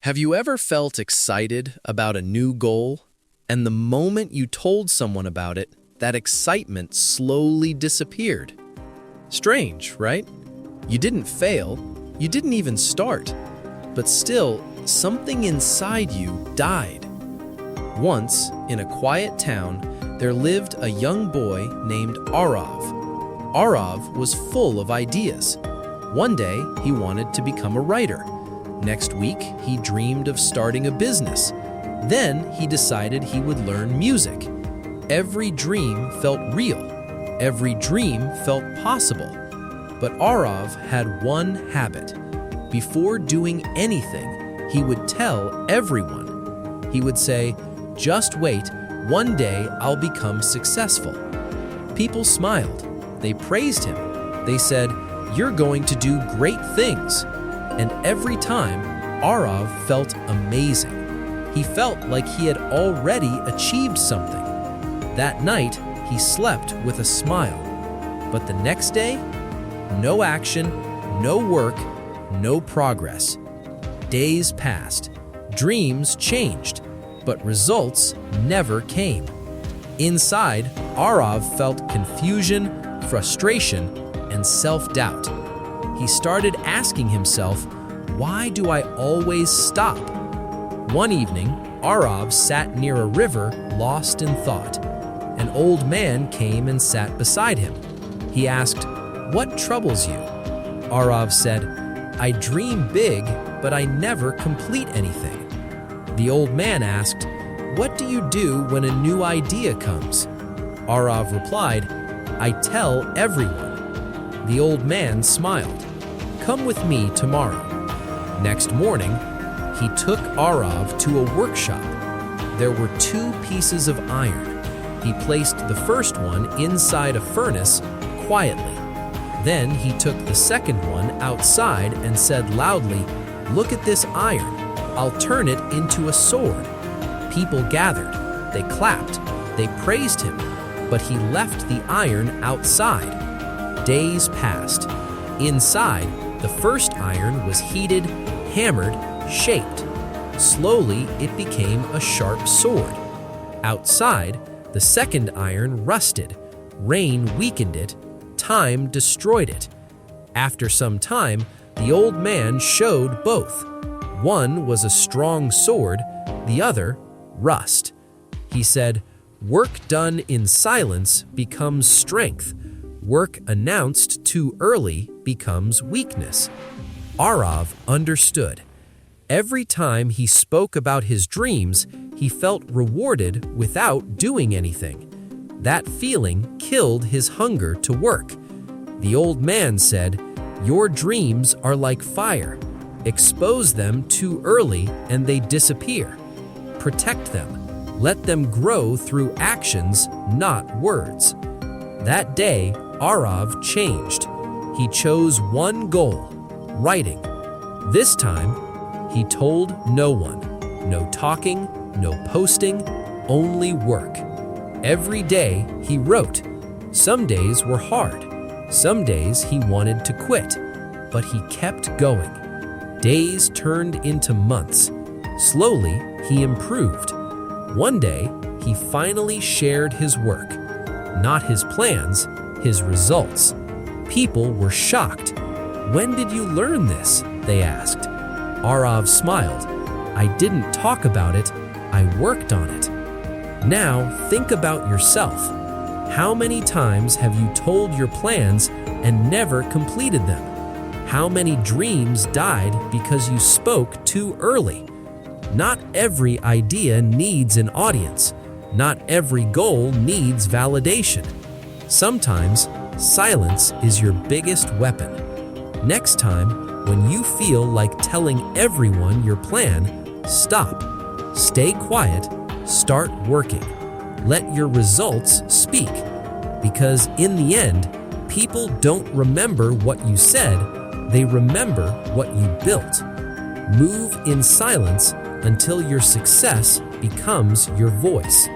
Have you ever felt excited about a new goal, and the moment you told someone about it, that excitement slowly disappeared? Strange, right? You didn't fail, you didn't even start, but still, something inside you died. Once, in a quiet town, there lived a young boy named Arav. Arav was full of ideas. One day, he wanted to become a writer. Next week, he dreamed of starting a business. Then he decided he would learn music. Every dream felt real. Every dream felt possible. But Arav had one habit. Before doing anything, he would tell everyone. He would say, "Just wait, one day I'll become successful." People smiled. They praised him. They said, "You're going to do great things." And every time, Arav felt amazing. He felt like he had already achieved something. That night, he slept with a smile. But the next day, no action, no work, no progress. Days passed. Dreams changed, but results never came. Inside, Arav felt confusion, frustration, and self-doubt. He started asking himself, "Why do I always stop?" One evening, Arav sat near a river, lost in thought. An old man came and sat beside him. He asked, "What troubles you?" Arav said, "I dream big, but I never complete anything." The old man asked, "What do you do when a new idea comes?" Arav replied, "I tell everyone." The old man smiled. "Come with me tomorrow." Next morning, he took Arav to a workshop. There were two pieces of iron. He placed the first one inside a furnace quietly. Then he took the second one outside and said loudly, "Look at this iron. I'll turn it into a sword." People gathered. They clapped. They praised him. But he left the iron outside. Days passed. Inside, the first iron was heated, hammered, shaped. Slowly, it became a sharp sword. Outside, the second iron rusted. Rain weakened it. Time destroyed it. After some time, the old man showed both. One was a strong sword, the other, rust. He said, "Work done in silence becomes strength. Work announced too early becomes weakness." Arav understood. Every time he spoke about his dreams, he felt rewarded without doing anything. That feeling killed his hunger to work. The old man said, "Your dreams are like fire. Expose them too early and they disappear. Protect them. Let them grow through actions, not words." That day, Arav changed. He chose one goal, writing. This time, he told no one. No talking, no posting, only work. Every day, he wrote. Some days were hard. Some days he wanted to quit, but he kept going. Days turned into months. Slowly, he improved. One day, he finally shared his work. Not his plans, his results. People were shocked. "When did you learn this?" they asked. Arav smiled. "I didn't talk about it, I worked on it." Now think about yourself. How many times have you told your plans and never completed them? How many dreams died because you spoke too early? Not every idea needs an audience. Not every goal needs validation. Sometimes, silence is your biggest weapon. Next time, when you feel like telling everyone your plan, stop. Stay quiet. Start working. Let your results speak. Because in the end, people don't remember what you said, they remember what you built. Move in silence until your success becomes your voice.